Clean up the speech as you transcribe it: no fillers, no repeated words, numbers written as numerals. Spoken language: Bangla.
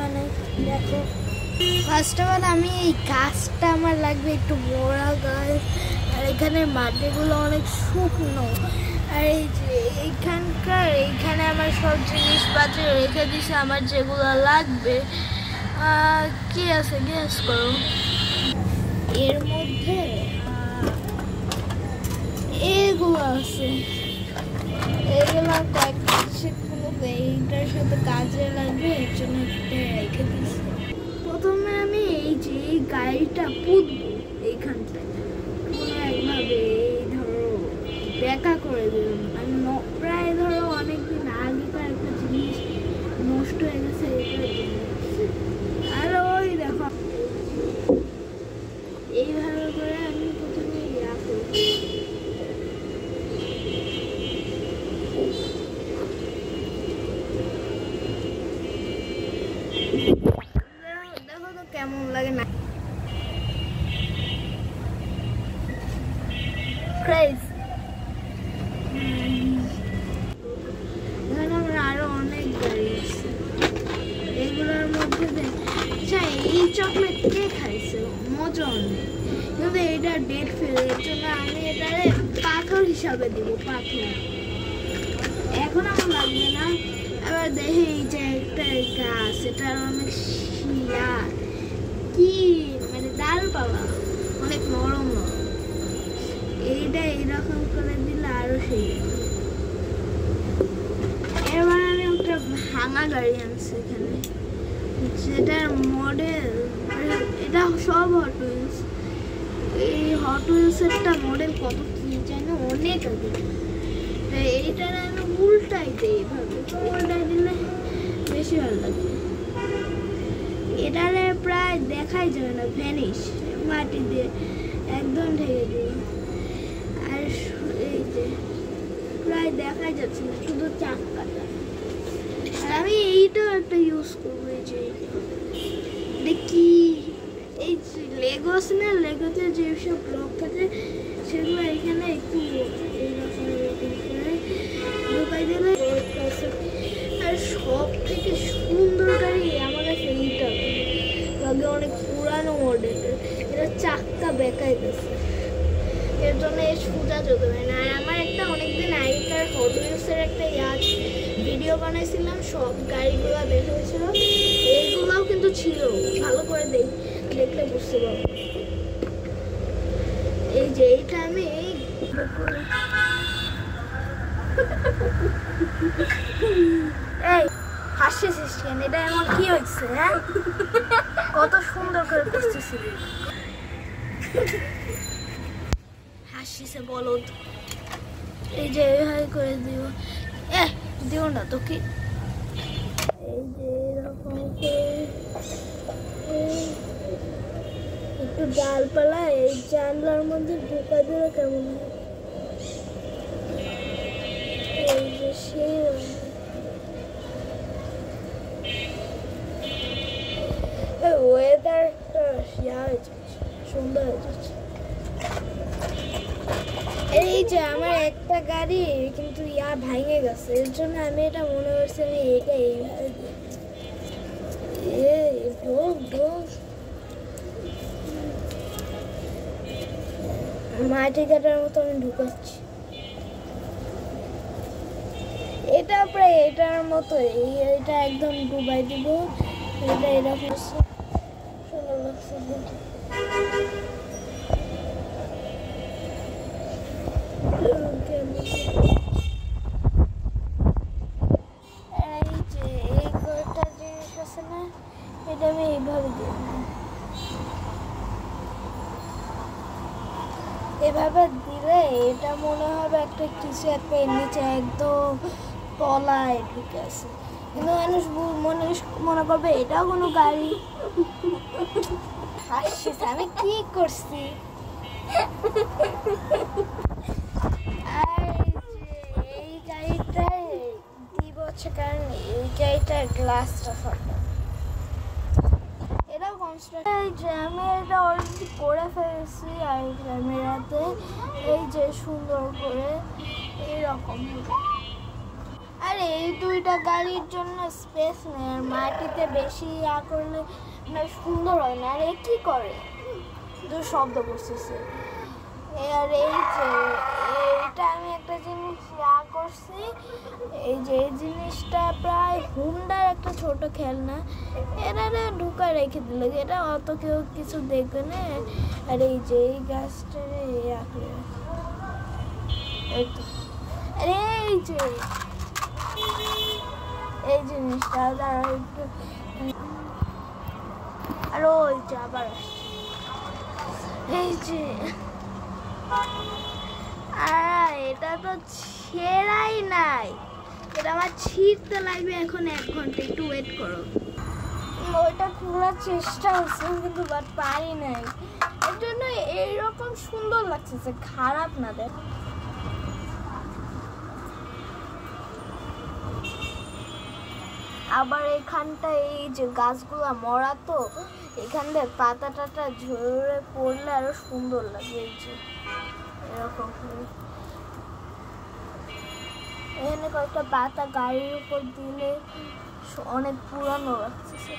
বানাই দেখো। ফার্স্ট অফ অল আমি এই গাছটা আমার লাগবে একটু বড় গাছ, আর এখানে মাটিগুলো অনেক শুকনো, আর এই যে এইখানে আমার সব জিনিসপত্র রেখে দিছে আমার যেগুলো লাগবে। কি আছে গেস করো? এর মধ্যে এগুলো আছে, এগুলো কয়েকটা এইটার সাথে কাজে লাগবে, এর জন্য রেখে দিচ্ছি। প্রথমে আমি এই যে এই গাড়িটা পুঁতবো এইখানটায় একভাবে, এই ধরো বেঁকা করে দিলাম। প্রায় ধরো অনেকদিন আগেকার একটা জিনিস নষ্ট হয়ে গেছে এটার জন্য। আর ওই দেখো এইভাবে করে আমি প্রথমে ইয়া করবো। দেখো তো কেমন লাগে না? আরো অনেক গাড়ি আছে এগুলোর মধ্যে। এই চকলেট কে খাইছে? মজা অনেক, কিন্তু এটা ডেট ফেল, এর জন্য আমি এটারে পাথর হিসাবে দিব। পাথর এখন আমার লাগবে না। এবার দেখি এই যে একটা গাছ, এটার অনেক শিলা, কি মানে ডালপালা অনেক নরম নরম। এইটা এইরকম করে দিলে আরো সেই। এবার আমি একটা ভাঙা গাড়ি আনছি এখানে, যেটার মডেল, এটা সব হট হুইলস। এই হট হুইলসেরটা মডেল কত কি জানো, অনেক আগে। এইটার আমি উল্টাই দিই, এইভাবে উল্টাই দিলে বেশি ভালো লাগবে। এটারে প্রায় দেখাই যাবে না, ভ্যানিশ মাটি দিয়ে একদম ঢেকে দিই। আর এই যে প্রায় দেখাই যাচ্ছে না, শুধু চাকাটা। আর আমি এইটাও একটা ইউজ করবো, এই যে দেখি এই লেগো আছে না, লেগোতে যেসব ব্লক থাকে সেগুলো এখানে একটু এইরকম করে ঢুকাই দিলে। আর সব থেকে সুন্দর গাড়ি আমার কাছে এইটা, আগে অনেক পুরানো মডেলের, এটা চাক্কা বেঁকাই গেছে, এর জন্য এই সোজা চলতে পারে না। আর আমার একটা অনেকদিন আগেকার হট হুইলসের একটা ভিডিও বানাইছিলাম, সব গাড়িগুলো দেখা হয়েছিল, এইগুলোও কিন্তু ছিল, ভালো করে দেখলে বুঝতে পারবো। এই যে এইটা আমি এই হাসিস কেন? এটা এমন কি হয়েছে? হ্যাঁ, কত সুন্দর করে বুঝতেছিলি, হাসিছে বলদ। এই যে এইভাবে করে দিও, দিও না তো কি, এই যে এরকম একটু ডালপালা এই জানলার মধ্যে ঢুকা দিলে কেমন হয়? এই যে সেই ওয়েদারটা সুন্দর হয়ে যাচ্ছে। এই যে আমার একটা গাড়ি কিন্তু ভাঙে গেছে, এর জন্য আমি এটা মনে করছি আমি এটা এইভাবে মাটি কাটার মতো আমি ঢুকাচ্ছি। এটা প্রায় এটার মতো, এটা একদম ডুবাই দিব। এটা এরকম সুন্দর লাগছে। এটা আমি এইভাবে দিই, এভাবে দিলে এটা মনে হবে একটা কিছু একটা নিচে একদম তলায় ঢুকে আছে, কিন্তু মানুষ মনে করবে এটাও কোনো গাড়ি। হাসিস, আমি কি করছি? আর এই গাড়িটায় দিব হচ্ছে কারণ এই গাড়িটার গ্লাসটা ফাটা। আমি এটা অলরেডি করে ফেলেছি, আর ক্যামেরাতে এই যে সুন্দর করে এইরকম। আরে এই দুইটা গাড়ির জন্য স্পেস নেই, আর মাটিতে বেশি করলে না সুন্দর হয় না। আর এ কি করে শুধু শব্দ করতেছে। আর এই যে এইটা আমি একটা জিনিস করছি, এই যে এই জিনিসটা প্রায় হুন্ডার একটা ছোট খেলনা, এটা ঢুকায় রেখে দিল, এটা অত কেউ কিছু দেখবে না। আর এই যে এই গাছটা আঁকড়ে, এই তো আরে এই যে এই জিনিসটা দ্বারা একটু, আর ওই যে আবার এই যে এটা তো ছেঁড়াই নাই, এটা আমার ছিঁড়তে লাগবে এখন 1 ঘন্টা, একটু ওয়েট করো। ওইটা খোলার চেষ্টা হচ্ছে কিন্তু বাট পারি নাই, এর জন্য এইরকম সুন্দর লাগছে, খারাপ না দেখ। আবার এখানটা এই যে গাছগুলা মরা, তো এখান দিয়ে পাতা টাতা ঝরে পড়লে আরো সুন্দর লাগে। এই যে এরকম এখানে কয়েকটা পাতা গাড়ির উপর দিলে অনেক পুরানো লাগছে।